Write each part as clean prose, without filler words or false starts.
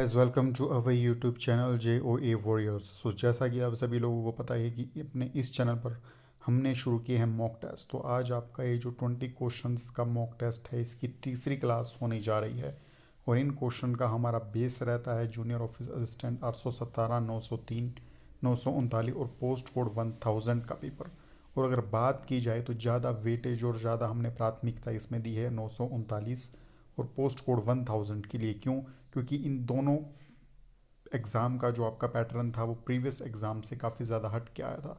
Guys welcome to our YouTube channel J O A warriors. So जैसा कि आप सभी लोगों को पता है कि अपने इस चैनल पर हमने शुरू किए हैं मॉक टेस्ट। तो आज आपका ये जो 20 क्वेश्चंस का मॉक टेस्ट है, इसकी तीसरी क्लास होने जा रही है। और इन क्वेश्चन का हमारा बेस रहता है जूनियर ऑफिस असिस्टेंट 817, 903, 939 और पोस्ट कोड 1000 का पेपर। और अगर बात की जाए तो ज़्यादा वेटेज और ज़्यादा हमने प्राथमिकता इसमें दी है 939 और पोस्ट कोड 1000 के लिए। क्यों? क्योंकि इन दोनों एग्ज़ाम का जो आपका पैटर्न था वो प्रीवियस एग्ज़ाम से काफ़ी ज़्यादा हट के आया था।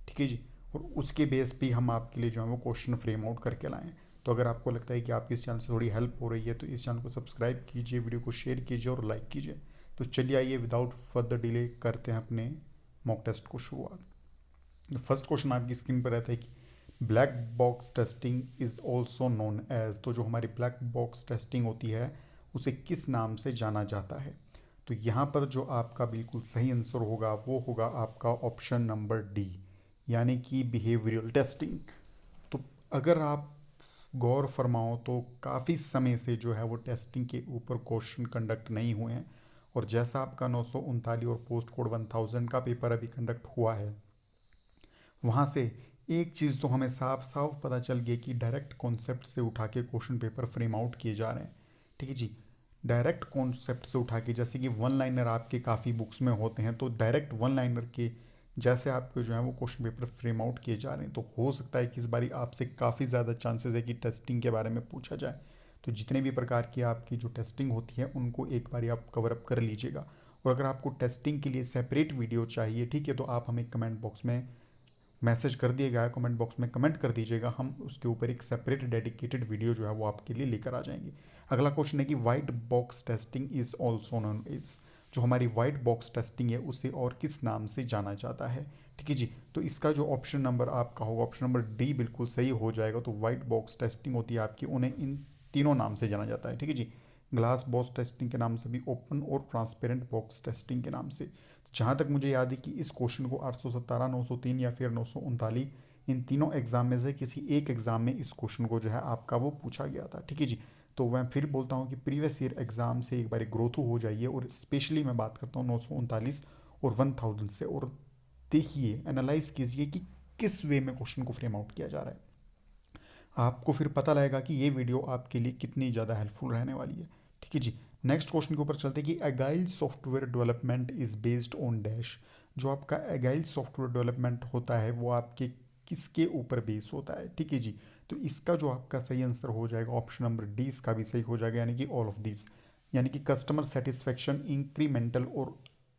ठीक है जी। और उसके बेस पे हम आपके लिए जो है वो क्वेश्चन फ्रेम आउट करके लाएँ। तो अगर आपको लगता है कि आपकी इस चैनल से थोड़ी हेल्प हो रही है तो इस चैनल को सब्सक्राइब कीजिए, वीडियो को शेयर कीजिए और लाइक कीजिए। तो चलिए आइए विदाउट फर्दर डिले करते हैं अपने मॉक टेस्ट को शुरुआत। फर्स्ट क्वेश्चन आपकी स्क्रीन पर रहता है कि black box testing is also known as. तो जो हमारी ब्लैक बॉक्स टेस्टिंग होती है उसे किस नाम से जाना जाता है? तो यहाँ पर जो आपका बिल्कुल सही आंसर होगा वो होगा आपका ऑप्शन नंबर डी, यानी कि बिहेवियरल टेस्टिंग। तो अगर आप गौर फरमाओ तो काफ़ी समय से जो है वो टेस्टिंग के ऊपर क्वेश्चन कंडक्ट नहीं हुए हैं। और जैसा आपका 939 और पोस्ट कोड 1000 का पेपर अभी कंडक्ट हुआ है, वहाँ से एक चीज़ तो हमें साफ साफ पता चल गई कि डायरेक्ट कॉन्सेप्ट से उठा के क्वेश्चन पेपर फ्रेम आउट किए जा रहे हैं। ठीक है जी। डायरेक्ट कॉन्सेप्ट से उठा के, जैसे कि वन लाइनर आपके काफ़ी बुक्स में होते हैं, तो डायरेक्ट वन लाइनर के जैसे आपके जो है वो क्वेश्चन पेपर फ्रेम आउट किए जा रहे हैं। तो हो सकता है कि इस बारी आपसे काफ़ी ज़्यादा चांसेस है कि टेस्टिंग के बारे में पूछा जाए। तो जितने भी प्रकार की आपकी जो टेस्टिंग होती है उनको एक बारी आप कवर अप कर लीजिएगा। और अगर आपको टेस्टिंग के लिए सेपरेट वीडियो चाहिए, ठीक है, तो आप हमें कमेंट बॉक्स में मैसेज कर दिएगा, कमेंट बॉक्स में कमेंट कर दीजिएगा, हम उसके ऊपर एक सेपरेट डेडिकेटेड वीडियो जो है वो आपके लिए लेकर आ जाएंगे। अगला क्वेश्चन है कि white box testing is also known is. जो हमारी वाइट बॉक्स टेस्टिंग है उसे और किस नाम से जाना जाता है? ठीक है जी। तो इसका जो ऑप्शन नंबर आपका होगा, ऑप्शन नंबर डी बिल्कुल सही हो जाएगा। तो वाइट बॉक्स टेस्टिंग होती है आपकी, उन्हें इन तीनों नाम से जाना जाता है। ठीक है जी। ग्लास बॉक्स टेस्टिंग के नाम से भी, ओपन और ट्रांसपेरेंट बॉक्स टेस्टिंग के नाम से। जहाँ तक मुझे याद है कि इस क्वेश्चन को 817, 903 या फिर 939, इन तीनों एग्जाम में से किसी एक एग्जाम में इस क्वेश्चन को जो है आपका वो पूछा गया था। ठीक है जी। तो मैं फिर बोलता हूँ कि प्रीवियस ईयर एग्जाम से एक बार ग्रो थ्रू हो जाइए, और स्पेशली मैं बात करता हूँ 939 और 1000 से, और देखिए एनालाइज कीजिए कि किस वे में क्वेश्चन को फ्रेम आउट किया जा रहा है। आपको फिर पता लगेगा कि ये वीडियो आपके लिए कितनी ज़्यादा हेल्पफुल रहने वाली है। ठीक है जी। नेक्स्ट क्वेश्चन के ऊपर चलते हैं कि agile software development is based on dash. जो आपका एगाइल सॉफ्टवेयर डेवलपमेंट होता है वो आपके किसके ऊपर बेस होता है? ठीक है जी। तो इसका जो आपका सही आंसर हो जाएगा ऑप्शन नंबर डी, इसका भी सही हो जाएगा, यानी कि ऑल ऑफ दिस। यानी कि कस्टमर सेटिस्फेक्शन, इंक्रीमेंटल और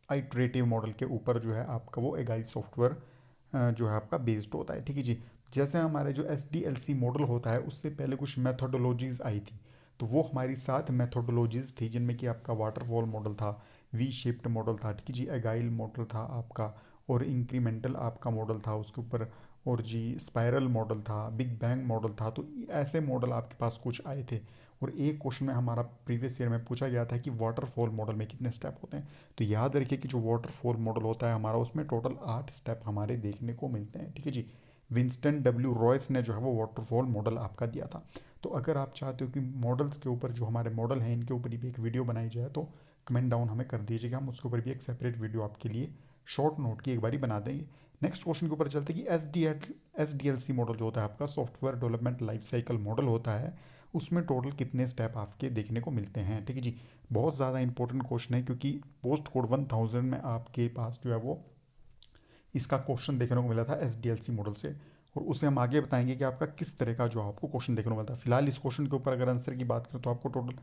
आइट्रेटिव मॉडल के ऊपर जो है आपका वो एगाइल सॉफ्टवेयर जो है आपका बेस्ड होता है। ठीक है जी। जैसे हमारे जो SDLC मॉडल होता है उससे पहले कुछ मेथोडोलॉजीज आई थी। तो वो हमारी 7 मेथोडोलॉजीज थी, जिनमें कि आपका वाटरफॉल मॉडल था, वी शेप्ड मॉडल था, ठीक है जी, एगाइल मॉडल था आपका, और इंक्रीमेंटल आपका मॉडल था उसके ऊपर, और जी स्पायरल मॉडल था, बिग बैंग मॉडल था। तो ऐसे मॉडल आपके पास कुछ आए थे। और एक क्वेश्चन में हमारा प्रीवियस ईयर में पूछा गया था कि वाटरफॉल मॉडल में कितने स्टेप होते हैं। तो याद रखिए कि जो वाटरफॉल मॉडल होता है हमारा, उसमें टोटल 8 स्टेप हमारे देखने को मिलते हैं। ठीक है जी। विंस्टन डब्ल्यू रॉयस ने जो है वो वाटरफॉल मॉडल आपका दिया था। तो अगर आप चाहते हो कि मॉडल्स के ऊपर, जो हमारे मॉडल हैं इनके ऊपर भी एक वीडियो बनाई जाए, तो कमेंट डाउन हमें कर दीजिएगा, हम उसके ऊपर भी एक सेपरेट वीडियो आपके लिए शॉर्ट नोट की एक बारी बना देंगे। नेक्स्ट क्वेश्चन के ऊपर चलते हैं कि SDLC मॉडल जो होता है आपका, software development life cycle model होता है, उसमें टोटल कितने स्टेप आपके देखने को मिलते हैं? ठीक है जी। बहुत ज़्यादा इंपॉर्टेंट क्वेश्चन है, क्योंकि पोस्ट कोड 1000 में आपके पास जो है वो इसका क्वेश्चन देखने को मिला था SDLC मॉडल से। और उसे हम आगे बताएंगे कि आपका किस तरह का जो आपको क्वेश्चन देखने को मिलता है। फिलहाल इस क्वेश्चन के ऊपर अगर आंसर की बात करें तो आपको टोटल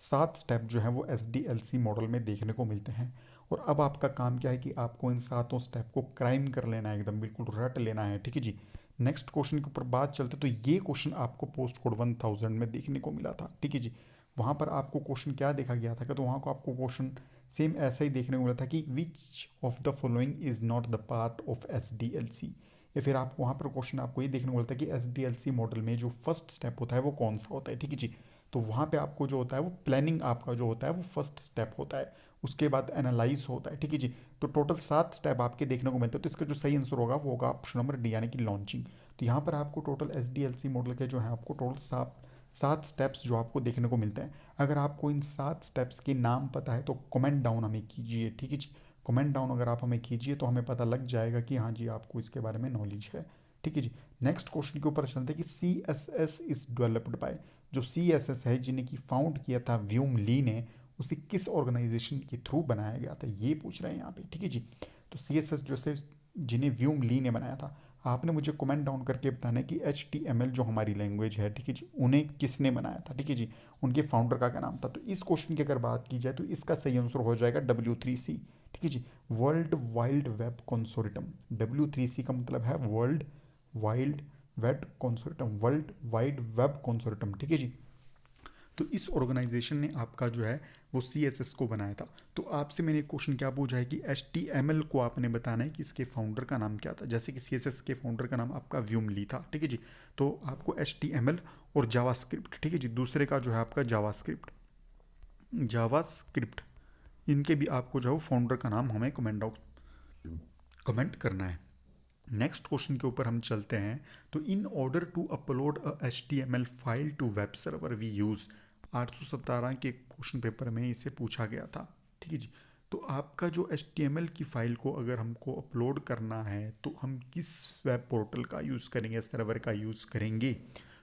7 स्टेप जो है वो SDLC मॉडल में देखने को मिलते हैं। और अब आपका काम क्या है कि आपको इन सातों स्टेप को क्राइम कर लेना है, एकदम बिल्कुल रट लेना है। ठीक है जी। नेक्स्ट क्वेश्चन के ऊपर बात चलते तो ये क्वेश्चन आपको पोस्ट कोड 1000 में देखने को मिला था। ठीक है जी। वहाँ पर आपको क्वेश्चन क्या देखा गया था? तो वहाँ को आपको क्वेश्चन सेम ऐसा ही देखने को मिला था कि which of the following is not the part of SDLC। या फिर आप वहाँ पर क्वेश्चन आपको ये देखने को मिलता है कि SDLC मॉडल में जो फर्स्ट स्टेप होता है वो कौन सा होता है? ठीक है जी। तो वहाँ पे आपको जो होता है वो प्लानिंग आपका जो होता है वो फर्स्ट स्टेप होता है, उसके बाद एनालाइज होता है। ठीक है जी। तो टोटल 7 स्टेप आपके देखने को मिलते हैं। तो इसका जो सही आंसर होगा वो होगा ऑप्शन नंबर डी, यानी कि लॉन्चिंग। तो यहाँ पर आपको टोटल SDLC मॉडल के जो है आपको टोटल 7 स्टेप्स जो आपको देखने को मिलते हैं। अगर आपको इन 7 स्टेप्स के नाम पता है तो कमेंट डाउन हमें कीजिए, ठीक है जी। कमेंट डाउन अगर आप हमें कीजिए तो हमें पता लग जाएगा कि हाँ जी आपको इसके बारे में नॉलेज है, ठीक है जी। नेक्स्ट क्वेश्चन के ऊपर चलते हैं कि C S S is developed by, जो सी एस एस है जिन्हें की फाउंड किया था व्यूम ली ने, उसे किस ऑर्गेनाइजेशन के थ्रू बनाया गया था, ये पूछ रहे हैं यहाँ पे, ठीक है जी। तो सी एस एस जैसे जिन्हें व्यूम ली ने बनाया था, आपने मुझे कमेंट डाउन करके बताना है कि एच टी एम एल जो हमारी लैंग्वेज है, ठीक है जी, उन्हें किसने बनाया था, ठीक है जी, उनके फाउंडर का क्या नाम था। तो इस क्वेश्चन की अगर बात की जाए तो इसका सही आंसर हो जाएगा W3C, ठीक है जी, world wild web consortium. W3C का मतलब है world wild web consortium, world wide web consortium, ठीक है जी। तो इस ऑर्गेनाइजेशन ने आपका जो है वो सी एस एस को बनाया था। तो आपसे मैंने क्वेश्चन क्या पूछा है कि एच टी एम एल को आपने बताना है कि इसके फाउंडर का नाम क्या था। जैसे कि सी एस एस के फाउंडर का नाम आपका व्यूम ली था, ठीक है जी। तो आपको एच टी एम एल और जावा स्क्रिप्ट, ठीक है जी, दूसरे का जो है आपका जावा स्क्रिप्ट, जावा स्क्रिप्ट, इनके भी आपको जो है फाउंडर का नाम हमें कमेंट करना है। नेक्स्ट क्वेश्चन के ऊपर हम चलते हैं। तो in order to upload a H T M L file to web server we use, 817 के क्वेश्चन पेपर में इसे पूछा गया था, ठीक है जी। तो आपका जो एच टी एम एल की फ़ाइल को अगर हमको अपलोड करना है तो हम किस वेब पोर्टल का यूज़ करेंगे, सर्वर का यूज़ करेंगे।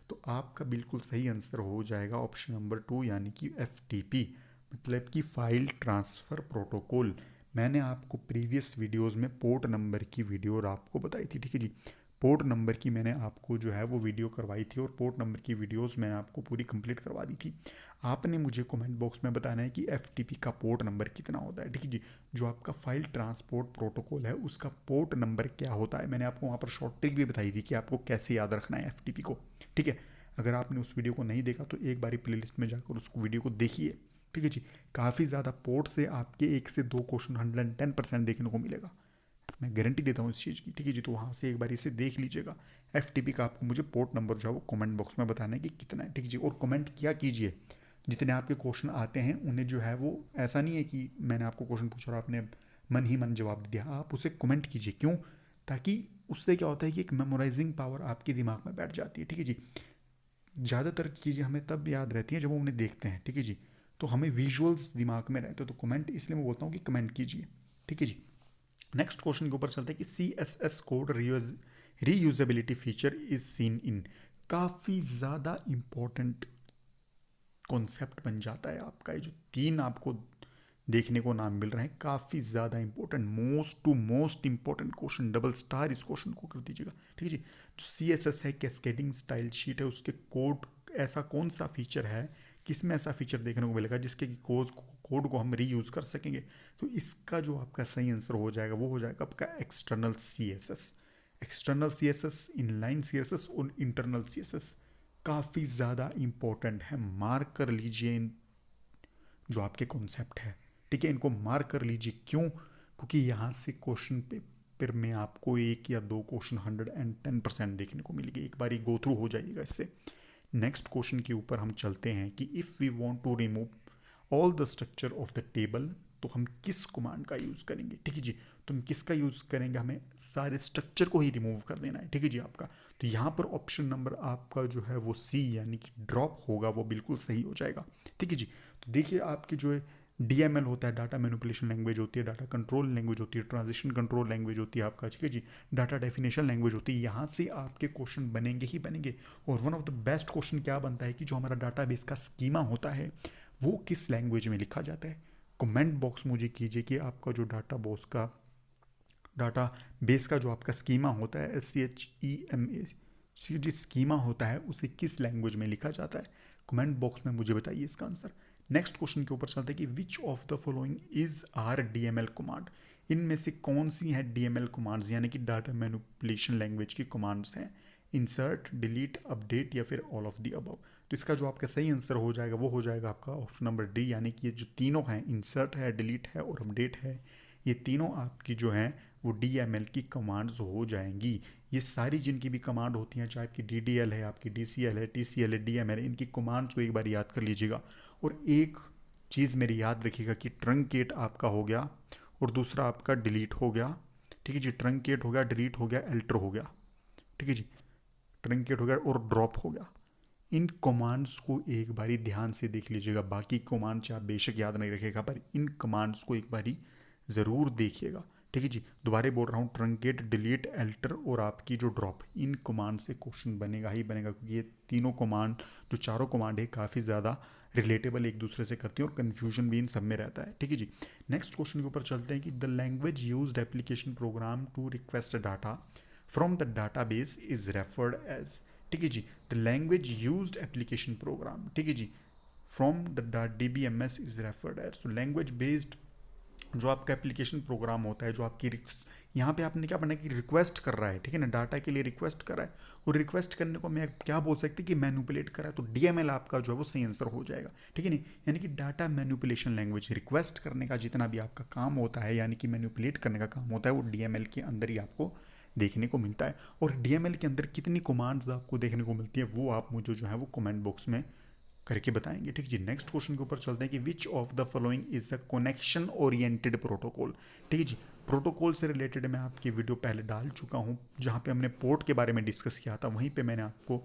तो आपका बिल्कुल सही आंसर हो जाएगा ऑप्शन नंबर 2 यानी कि एफ टी पी, मतलब कि फ़ाइल ट्रांसफ़र प्रोटोकॉल। मैंने आपको प्रीवियस वीडियोस में पोर्ट नंबर की वीडियो और आपको बताई थी, ठीक है जी। पोर्ट नंबर की मैंने आपको जो है वो वीडियो करवाई थी और पोर्ट नंबर की वीडियोस मैंने आपको पूरी कंप्लीट करवा दी थी। आपने मुझे कमेंट बॉक्स में बताना है कि एफ का पोर्ट नंबर कितना होता है, ठीक है जी। जो आपका फाइल ट्रांसपोर्ट प्रोटोकॉल है उसका पोर्ट नंबर क्या होता है, मैंने आपको वहाँ पर शॉर्ट ट्रिक भी बताई थी कि आपको कैसे याद रखना है एफ को, ठीक है। अगर आपने उस वीडियो को नहीं देखा तो एक बारी प्लेलिस्ट में जाकर उस वीडियो को देखिए, ठीक है जी। काफ़ी ज़्यादा पोर्ट से आपके 1 से 2 क्वेश्चन 110% देखने को मिलेगा, मैं गारंटी देता हूँ इस चीज़ की, ठीक है जी। तो वहाँ से एक बार इसे देख लीजिएगा। एफ का आपको मुझे पोर्ट नंबर जो है वो कमेंट बॉक्स में बताना है कि कितना है, ठीक है जी। और कमेंट किया कीजिए, जितने आपके क्वेश्चन आते हैं उन्हें जो है वो, ऐसा नहीं है कि मैंने आपको क्वेश्चन पूछा और आपने मन ही मन जवाब दिया, आप उसे कमेंट कीजिए। क्यों? ताकि उससे क्या होता है कि एक मेमोराइजिंग पावर आपके दिमाग में बैठ जाती है, ठीक है जी। ज़्यादातर चीज़ें हमें तब याद रहती हैं जब हम उन्हें देखते हैं, ठीक है जी। तो हमें विजुअल्स दिमाग में रहते हैं, तो कमेंट इसलिए मैं बोलता हूँ कि कमेंट कीजिए, ठीक है जी। नेक्स्ट क्वेश्चन के ऊपर चलते हैं कि C S S code reusability feature is seen in, काफ़ी ज़्यादा इंपॉर्टेंट कॉन्सेप्ट बन जाता है आपका। ये जो 3 आपको देखने को नाम मिल रहे हैं काफ़ी ज़्यादा important, most to most important question, double star इस क्वेश्चन को कर दीजिएगा, ठीक है जी। जो सी एस एस है कैस्केडिंग स्टाइल शीट है, उसके कोड ऐसा कौन सा फीचर है, किसमें ऐसा फीचर देखने को मिलेगा जिसके कोड को हम रीयूज़ कर सकेंगे। तो इसका जो आपका सही आंसर हो जाएगा वो हो जाएगा आपका external C S S, external C S S, inline C S S और इंटरनल सी एस एस। काफ़ी ज़्यादा इंपॉर्टेंट है, मार्क कर लीजिए इन जो आपके कॉन्सेप्ट है, ठीक है, इनको मार्क कर लीजिए। क्यों? क्योंकि यहाँ से क्वेश्चन पेपर में आपको 1 या 2 क्वेश्चन 110% देखने को मिलेगी, एक बार गो थ्रू हो जाइएगा इससे। नेक्स्ट क्वेश्चन के ऊपर हम चलते हैं कि if we want to remove all the structure of the table, तो हम किस कमांड का यूज़ करेंगे, ठीक है जी। तो हम किसका यूज़ करेंगे, हमें सारे स्ट्रक्चर को ही रिमूव कर देना है, ठीक है जी आपका। तो यहाँ पर ऑप्शन नंबर आपका जो है वो सी यानी कि ड्रॉप होगा, वो बिल्कुल सही हो जाएगा, ठीक है जी। तो देखिए आपकी जो है DML होता है, डाटा मैनिपुलेशन लैंग्वेज होती है, डाटा कंट्रोल लैंग्वेज होती है, ट्रांजिशन कंट्रोल लैंग्वेज होती है आपका, ठीक है जी, डाटा डेफिनेशन लैंग्वेज होती है। यहाँ से आपके क्वेश्चन बनेंगे ही बनेंगे। और one of the best question क्या बनता है कि जो हमारा डाटाबेस का स्कीमा होता है वो किस लैंग्वेज में लिखा जाता है। कमेंट बॉक्स मुझे कीजिए कि आपका जो डाटा बेस का जो आपका स्कीमा होता है SCHEMA जो स्कीमा होता है उसे किस लैंग्वेज में लिखा जाता है। कमेंट बॉक्स में मुझे बताइए इसका आंसर। नेक्स्ट क्वेश्चन के ऊपर चलते हैं कि which of the following is are DML command, इनमें से कौन सी है DML कमांड्स यानी कि डाटा मैनिपुलेशन लैंग्वेज की कमांड्स हैं। इंसर्ट, डिलीट, अपडेट या फिर ऑल ऑफ द अबव। तो इसका जो आपका सही आंसर हो जाएगा वो हो जाएगा आपका ऑप्शन नंबर डी, यानी कि ये जो तीनों हैं, इंसर्ट है, डिलीट है और अपडेट है, ये तीनों आपकी जो हैं वो DML की कमांड्स हो जाएंगी। ये सारी जिनकी भी कमांड होती हैं, चाहे आपकी DDL है, आपकी DCL है, TCL है, DML है, इनकी कमांड्स को एक बार याद कर लीजिएगा। और एक चीज़ मेरी याद रखिएगा कि ट्रंकेट आपका हो गया और दूसरा आपका डिलीट हो गया, ठीक है जी। ट्रंकेट हो गया, डिलीट हो गया, एल्टर हो गया, ठीक है जी। ट्रंकेट हो गया और ड्रॉप हो गया। इन कमांड्स को एक बारी ध्यान से देख लीजिएगा। बाकी कमांड्स आप बेशक याद नहीं रखेगा, पर इन कमांड्स को एक बारी ज़रूर देखिएगा। ठीक है जी, दोबारा बोल रहा हूँ, ट्रंकेट, डिलीट, अल्टर और आपकी जो ड्रॉप, इन कमांड से क्वेश्चन बनेगा ही बनेगा, क्योंकि ये तीनों कमांड, जो चारों कमांड है, काफ़ी ज़्यादा रिलेटेबल एक दूसरे से करती हैं और कन्फ्यूजन भी इन सब में रहता है। ठीक है जी, नेक्स्ट क्वेश्चन के ऊपर चलते हैं कि the language used application program to request data from the database is referred as. ठीक है जी, the language used application program, ठीक है जी, from the DBMS is referred as. तो लैंग्वेज बेस्ड जो आपका एप्लीकेशन प्रोग्राम होता है, जो आपकी यहाँ पे आपने क्या पढ़ना है कि रिक्वेस्ट कर रहा है, ठीक है ना, डाटा के लिए रिक्वेस्ट कर रहा है, और रिक्वेस्ट करने को मैं क्या बोल सकते कि मैनिपुलेट कर रहा है, तो DML आपका जो है वो सही आंसर हो जाएगा। ठीक है नहीं, यानी कि डाटा मैनिपुलेशन लैंग्वेज, रिक्वेस्ट करने का जितना भी आपका काम होता है, यानी कि मैनिपुलेट करने का काम होता है, वो DML के अंदर ही आपको देखने को मिलता है। और DML के अंदर कितनी कमांड्स आपको देखने को मिलती है, वो आप मुझे जो है वो कमेंट बॉक्स में करके बताएंगे। ठीक जी, नेक्स्ट क्वेश्चन के ऊपर चलते हैं कि which of the following is a connection oriented protocol. ठीक है जी, प्रोटोकॉल से रिलेटेड मैं आपकी वीडियो पहले डाल चुका हूँ, जहाँ पे हमने पोर्ट के बारे में डिस्कस किया था, वहीं पे मैंने आपको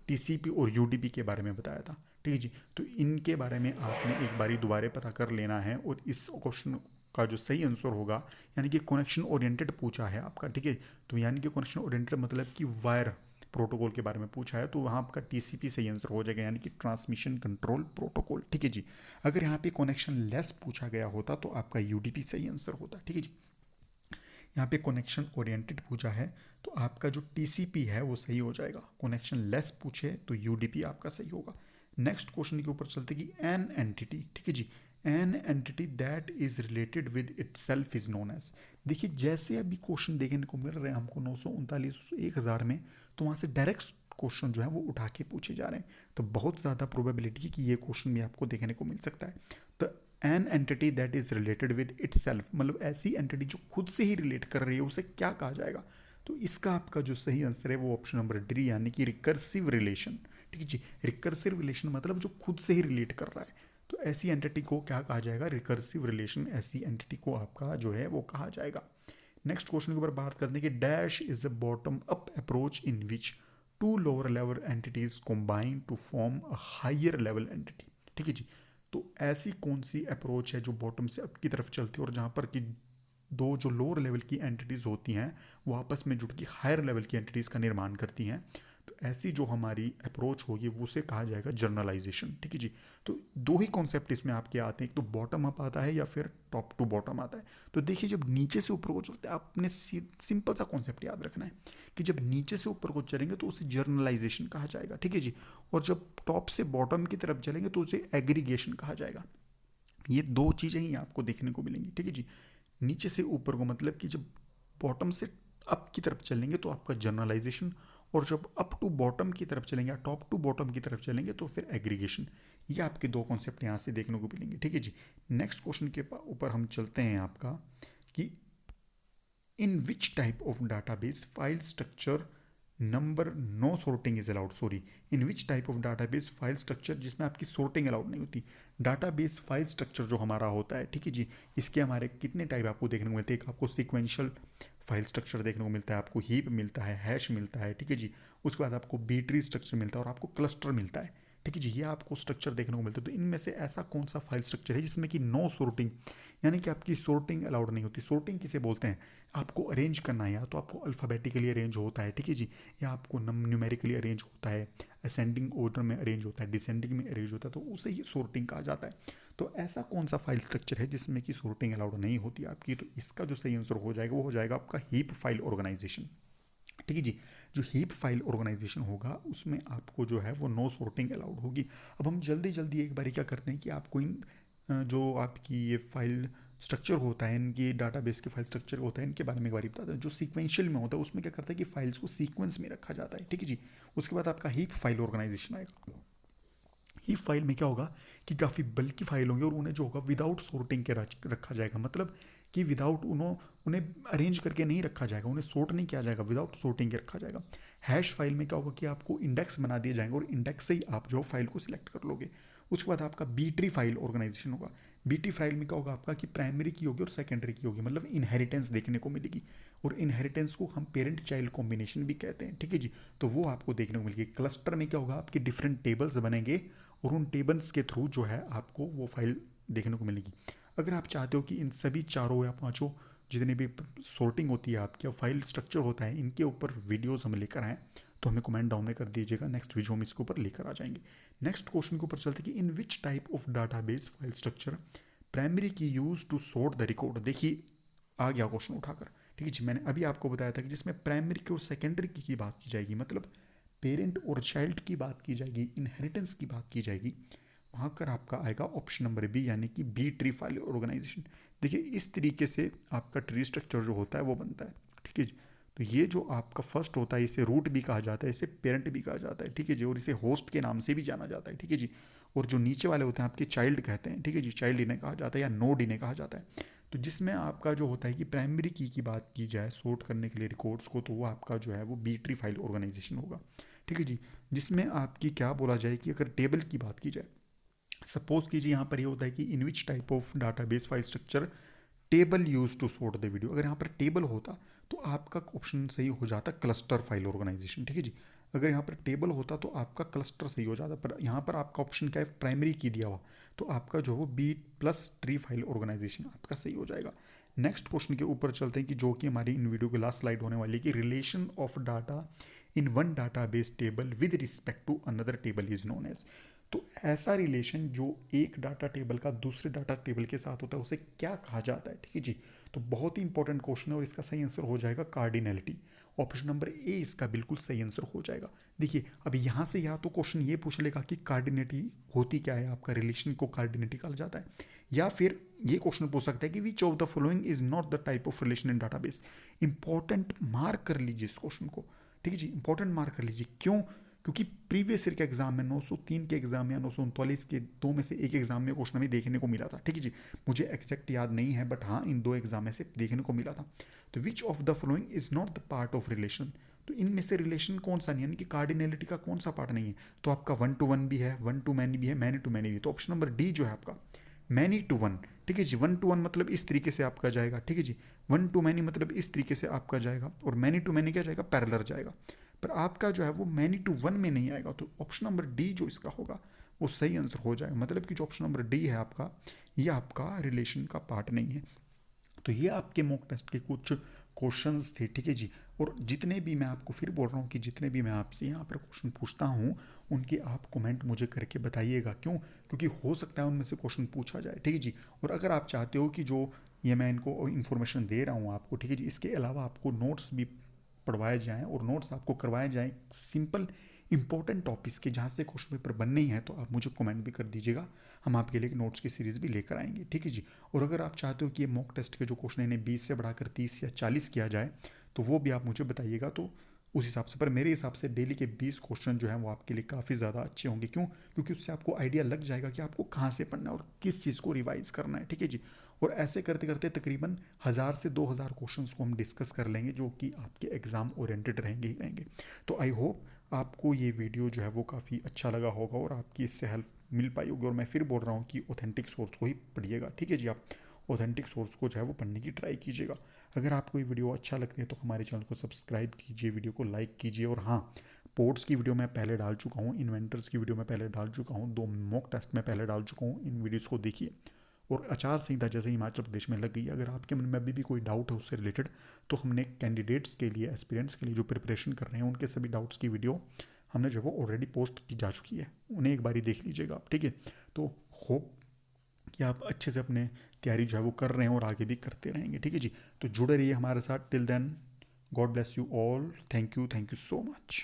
TCP और UDP के बारे में बताया था। ठीक है जी, तो इनके बारे में आपने एक बारी दोबारा पता कर लेना है, और इस क्वेश्चन का जो सही आंसर होगा, यानी कि कनेक्शन ओरिएंटेड पूछा है आपका, ठीक है, तो यानी कि कनेक्शन ओरिएंटेड मतलब कि वायर प्रोटोकॉल के बारे में पूछा है, तो वहाँ आपका TCP सही आंसर हो जाएगा, यानी कि ट्रांसमिशन कंट्रोल प्रोटोकॉल। ठीक है जी, अगर यहाँ पे कनेक्शन लेस पूछा गया होता तो आपका UDP सही आंसर होता। ठीक है जी, यहाँ पे कनेक्शन ओरिएंटेड पूछा है तो आपका जो TCP है वो सही हो जाएगा, कनेक्शन लेस पूछे तो UDP आपका सही होगा। नेक्स्ट क्वेश्चन के ऊपर चलते कि एन एंटिटी, ठीक है जी, an entity that is related with itself is known as. देखिए जैसे अभी क्वेश्चन देखने को मिल रहे हैं हमको 939 1000 में, तो वहाँ से डायरेक्ट क्वेश्चन जो है वो उठा के पूछे जा रहे हैं, तो बहुत ज़्यादा प्रोबेबिलिटी है कि ये क्वेश्चन भी आपको देखने को मिल सकता है। तो N entity that is related with it self, मतलब ऐसी एंटिटी जो खुद से ही रिलेट कर रही है, उसे क्या कहा जाएगा, तो इसका आपका जो सही आंसर है वो ऑप्शन नंबर डी, यानी कि रिकर्सिव रिलेशन। ठीक है जी, रिकर्सिव रिलेशन मतलब जो खुद से ही रिलेट कर रहा है, तो ऐसी एंटिटी को क्या कहा जाएगा, रिकर्सिव रिलेशन, ऐसी एंटिटी को आपका जो है वो कहा जाएगा। नेक्स्ट क्वेश्चन के ऊपर बात करते हैं कि dash is a bottom up approach in which two lower level entities combine to form a higher level entity. ठीक है जी, तो ऐसी कौन सी अप्रोच है जो बॉटम से अप की तरफ चलती है, और जहाँ पर कि दो जो लोअर लेवल की एंटिटीज़ होती हैं वो आपस में जुड़ के हायर लेवल की एंटिटीज़ का निर्माण करती हैं, तो ऐसी जो हमारी अप्रोच होगी वो उसे कहा जाएगा जर्नलाइजेशन। ठीक है जी, तो दो ही कॉन्सेप्ट इसमें आपके आते हैं, एक तो बॉटम अप आता है या फिर टॉप टू बॉटम आता है। तो देखिए जब नीचे से ऊपर को चलते हैं, आपने सिंपल सा कॉन्सेप्ट याद रखना है कि जब नीचे से ऊपर को चलेंगे तो उसे जर्नलाइजेशन कहा जाएगा। ठीक है जी, और जब टॉप से बॉटम की तरफ चलेंगे तो उसे एग्रीगेशन कहा जाएगा। ये दो चीज़ें ही आपको देखने को मिलेंगी। ठीक है जी, नीचे से ऊपर को मतलब कि जब बॉटम से अप की तरफ चलेंगे तो आपका जर्नलाइजेशन, और जब अप टू बॉटम की तरफ चलेंगे, टॉप टू बॉटम की तरफ चलेंगे तो फिर एग्रीगेशन। ये आपके दो कॉन्सेप्ट यहाँ से देखने को मिलेंगे। ठीक है जी, नेक्स्ट क्वेश्चन के ऊपर हम चलते हैं आपका कि in which type of database file structure number no sorting is allowed, sorry, in which type of database file structure जिसमें आपकी सॉर्टिंग अलाउड नहीं होती। डाटाबेस फाइल स्ट्रक्चर जो हमारा होता है, ठीक है जी, इसके हमारे कितने टाइप आपको देखने को मिलते हैं, एक आपको सीक्वेंशियल फाइल स्ट्रक्चर देखने को मिलता है, आपको हीप मिलता है, हैश मिलता है, ठीक है जी, उसके बाद आपको बी ट्री स्ट्रक्चर मिलता है, और आपको क्लस्टर मिलता है। ठीक है जी, ये आपको स्ट्रक्चर देखने को मिलता है। तो इनमें से ऐसा कौन सा फाइल स्ट्रक्चर है जिसमें कि नो सॉर्टिंग, यानी कि आपकी सॉर्टिंग अलाउड नहीं होती। सॉर्टिंग किसे बोलते हैं, आपको अरेंज करना है, या तो आपको अल्फ़ाबेटिकली अरेंज होता है, ठीक है जी, या आपको न्यूमेरिकली अरेंज होता है, असेंडिंग ऑर्डर में अरेंज होता है, डिसेंडिंग में अरेंज होता है, तो उसे ही सॉर्टिंग कहा जाता है। तो ऐसा कौन सा फाइल स्ट्रक्चर है जिसमें कि सॉर्टिंग अलाउड नहीं होती आपकी, तो इसका जो सही आंसर हो जाएगा वो हो जाएगा आपका हीप फाइल ऑर्गेनाइजेशन। ठीक है जी, जो हीप फाइल ऑर्गेनाइजेशन होगा उसमें आपको जो है वो नो सॉर्टिंग अलाउड होगी। अब हम जल्दी जल्दी एक बारी क्या करते हैं कि आपको इन जो आपकी ये फाइल स्ट्रक्चर होता है, इनकी डाटाबेस के फाइल स्ट्रक्चर होता है, इनके बारे में एक बारी बताते हैं। जो सीक्वेंशियल में होता है उसमें क्या करता है कि फाइल्स को सीक्वेंस में रखा जाता है। ठीक है जी, उसके बाद आपका हीप फाइल ऑर्गेनाइजेशन आएगा। हीप फाइल में क्या होगा कि काफ़ी बल्कि फाइल होंगे और उन्हें जो होगा विदाउट सॉर्टिंग के रखा जाएगा, मतलब कि विदाउट उन्हें अरेंज करके नहीं रखा जाएगा, उन्हें सॉर्ट नहीं किया जाएगा, विदाउट सॉर्टिंग के रखा जाएगा। हैश फाइल में क्या होगा कि आपको इंडेक्स बना दिए जाएंगे और इंडेक्स से ही आप जो फाइल को सिलेक्ट कर लोगे। उसके बाद आपका बी ट्री फाइल ऑर्गेनाइजेशन होगा। बीटी फाइल में क्या होगा आपका कि प्राइमरी की होगी और सेकेंडरी की होगी, मतलब इनहेरिटेंस देखने को मिलेगी। और इनहेरिटेंस को हम पेरेंट चाइल्ड कॉम्बिनेशन भी कहते हैं, ठीक है जी। तो वो आपको देखने को मिलेगी। क्लस्टर में क्या होगा, आपके डिफरेंट टेबल्स बनेंगे और उन टेबल्स के थ्रू जो है आपको वो फाइल देखने को मिलेगी। अगर आप चाहते हो कि इन सभी चारों या पांचों जितने भी सॉर्टिंग होती है आपकी, फाइल स्ट्रक्चर होता है, इनके ऊपर वीडियोस हम लेकर आएँ तो हमें कमेंट डाउन में कर दीजिएगा। नेक्स्ट वीडियो हम इसके ऊपर लेकर आ जाएंगे। नेक्स्ट क्वेश्चन के ऊपर चलते कि in which type of database file structure primary key used to sort the record. देखिए आ गया क्वेश्चन उठाकर, ठीक है जी। मैंने अभी आपको बताया था कि जिसमें प्राइमरी की और सेकेंडरी की बात की जाएगी, मतलब पेरेंट और चाइल्ड की बात की जाएगी, इनहेरिटेंस की बात की जाएगी, वहाँ कर आपका आएगा ऑप्शन नंबर बी, यानी कि बी ट्री फाइल ऑर्गेनाइजेशन। देखिए इस तरीके से आपका ट्री स्ट्रक्चर जो होता है वो बनता है, ठीक है जी। तो ये जो आपका फर्स्ट होता है इसे रूट भी कहा जाता है, इसे पेरेंट भी कहा जाता है, ठीक है जी। और इसे होस्ट के नाम से भी जाना जाता है, ठीक है जी। और जो नीचे वाले होते हैं आपके चाइल्ड कहते हैं, ठीक है जी। चाइल्ड इन्हें कहा जाता है या नोड इन्हें कहा जाता है। तो जिसमें आपका जो होता है कि प्राइमरी की बात की जाए सॉर्ट करने के लिए रिकॉर्ड्स को, तो वो आपका जो है वो बी ट्री फाइल ऑर्गेनाइजेशन होगा, ठीक है जी। जिसमें आपकी क्या बोला जाए कि अगर टेबल की बात की जाए, सपोज कीजिए यहाँ पर ये होता है कि in which type of database file structure table use to sort the video. अगर यहाँ पर टेबल होता तो आपका ऑप्शन सही हो जाता क्लस्टर फाइल ऑर्गेनाइजेशन, ठीक है जी। अगर यहाँ पर टेबल होता तो आपका क्लस्टर सही हो जाता, पर यहाँ पर आपका ऑप्शन क्या है, प्राइमरी की दिया हुआ, तो आपका जो है वो B plus tree file organization आपका सही हो जाएगा। नेक्स्ट क्वेश्चन के ऊपर चलते हैं कि जो कि हमारी इन वीडियो की लास्ट स्लाइड होने वाली है कि relation of data in one database table with respect to another table is known as. तो ऐसा रिलेशन जो एक डाटा टेबल का दूसरे डाटा टेबल के साथ होता है उसे क्या कहा जाता है, ठीक है जी। तो बहुत ही इंपॉर्टेंट क्वेश्चन है और इसका सही आंसर हो जाएगा कार्डिनलिटी। ऑप्शन नंबर ए इसका बिल्कुल सही आंसर हो जाएगा। देखिए अब यहाँ से या तो क्वेश्चन ये पूछ लेगा कि कार्डिनिटी होती क्या है, आपका रिलेशन को कार्डिनिटी कहा जाता है, या फिर ये क्वेश्चन पूछ सकता है कि which of the following is not the type of relation in database. Important mark कर लीजिए इस क्वेश्चन को, ठीक है जी। इंपॉर्टेंट मार्क कर लीजिए, क्यों, क्योंकि प्रीवियस ईयर के एग्जाम में 903 के एग्जाम या 939 के दो में से एक एग्जाम में क्वेश्चन हमें देखने को मिला था, ठीक है जी। मुझे एग्जैक्ट याद नहीं है बट हाँ इन दो एग्जाम में से देखने को मिला था। तो विच of the following is not the part of relation. तो इनमें से रिलेशन कौन सा नहीं, यानी कि कार्डिनलिटी का कौन सा पार्ट नहीं है। तो आपका वन टू वन भी है, वन टू मैनी भी है, मैनी टू मैनी भी है। तो ऑप्शन नंबर डी जो है आपका मैनी टू वन, ठीक है जी। वन टू वन मतलब इस तरीके से आपका जाएगा, ठीक है जी। वन टू मैनी मतलब इस तरीके से आपका जाएगा, और मैनी टू मैनी क्या जाएगा, पैरेलल जाएगा। पर आपका जो है वो मैनी टू वन में नहीं आएगा। तो ऑप्शन नंबर डी जो इसका होगा वो सही आंसर हो जाएगा। मतलब कि जो ऑप्शन नंबर डी है आपका, ये आपका रिलेशन का पार्ट नहीं है। तो ये आपके मॉक टेस्ट के कुछ क्वेश्चंस थे, ठीक है जी। और जितने भी मैं आपको फिर बोल रहा हूँ कि जितने भी मैं आपसे यहाँ पर क्वेश्चन पूछता हूँ उनके आप कमेंट मुझे करके बताइएगा, क्यों, क्योंकि हो सकता है उनमें से क्वेश्चन पूछा जाए, ठीक है जी। और अगर आप चाहते हो कि जो ये मैं इनको इन्फॉर्मेशन दे रहा हूँ आपको, ठीक है जी, इसके अलावा आपको नोट्स भी पढ़वाए जाएँ और नोट्स आपको करवाए जाएँ सिंपल इंपॉर्टेंट टॉपिक्स के जहाँ से क्वेश्चन पेपर बनने ही है, तो आप मुझे कमेंट भी कर दीजिएगा। हम आपके लिए नोट्स की सीरीज़ भी लेकर आएंगे, ठीक है जी। और अगर आप चाहते हो कि ये मॉक टेस्ट के जो क्वेश्चन इन्हें 20 से बढ़ाकर 30 या 40 किया जाए तो वो भी आप मुझे बताइएगा। तो उस हिसाब से, पर मेरे हिसाब से डेली के 20 क्वेश्चन जो हैं वो आपके लिए काफ़ी ज़्यादा अच्छे होंगे, क्यों, क्योंकि उससे आपको आइडिया लग जाएगा कि आपको कहाँ से पढ़ना है और किस चीज़ को रिवाइज करना है, ठीक है जी। और ऐसे करते करते तकरीबन 1000 से 2000 क्वेश्चन को हम डिस्कस कर लेंगे जो कि आपके एग्ज़ाम ओरिएंटेड रहेंगे ही रहेंगे। तो आई होप आपको ये वीडियो जो है वो काफ़ी अच्छा लगा होगा और आपकी इससे हेल्प मिल पाई होगी। और मैं फिर बोल रहा हूँ कि ऑथेंटिक सोर्स को ही पढ़िएगा, ठीक है जी। आप ऑथेंटिक सोर्स को जो है वो पढ़ने की ट्राई कीजिएगा। अगर आपको ये वीडियो अच्छा लगता है तो हमारे चैनल को सब्सक्राइब कीजिए, वीडियो को लाइक कीजिए। और हाँ, पोर्ट्स की वीडियो मैं पहले डाल चुका हूँ, इन्वेंटर्स की वीडियो मैं पहले डाल चुका हूँ, 2 मॉक टेस्ट मैं पहले डाल चुका हूँ, इन वीडियोज़ को देखिए। और आचार संहिता जैसे हिमाचल प्रदेश में लग गई, अगर आपके मन में अभी भी कोई डाउट है उससे रिलेटेड, तो हमने कैंडिडेट्स के लिए, एस्पिरेंट्स के लिए जो प्रिपरेशन कर रहे हैं उनके सभी डाउट्स की वीडियो हमने जो है वो ऑलरेडी पोस्ट की जा चुकी है, उन्हें एक बारी देख लीजिएगा आप, ठीक है। तो होप कि आप अच्छे से अपने तैयारी जो है वो कर रहे हैं और आगे भी करते रहेंगे, ठीक है जी। तो जुड़े रहिए हमारे साथ। Till then, God bless you all. Thank you so much.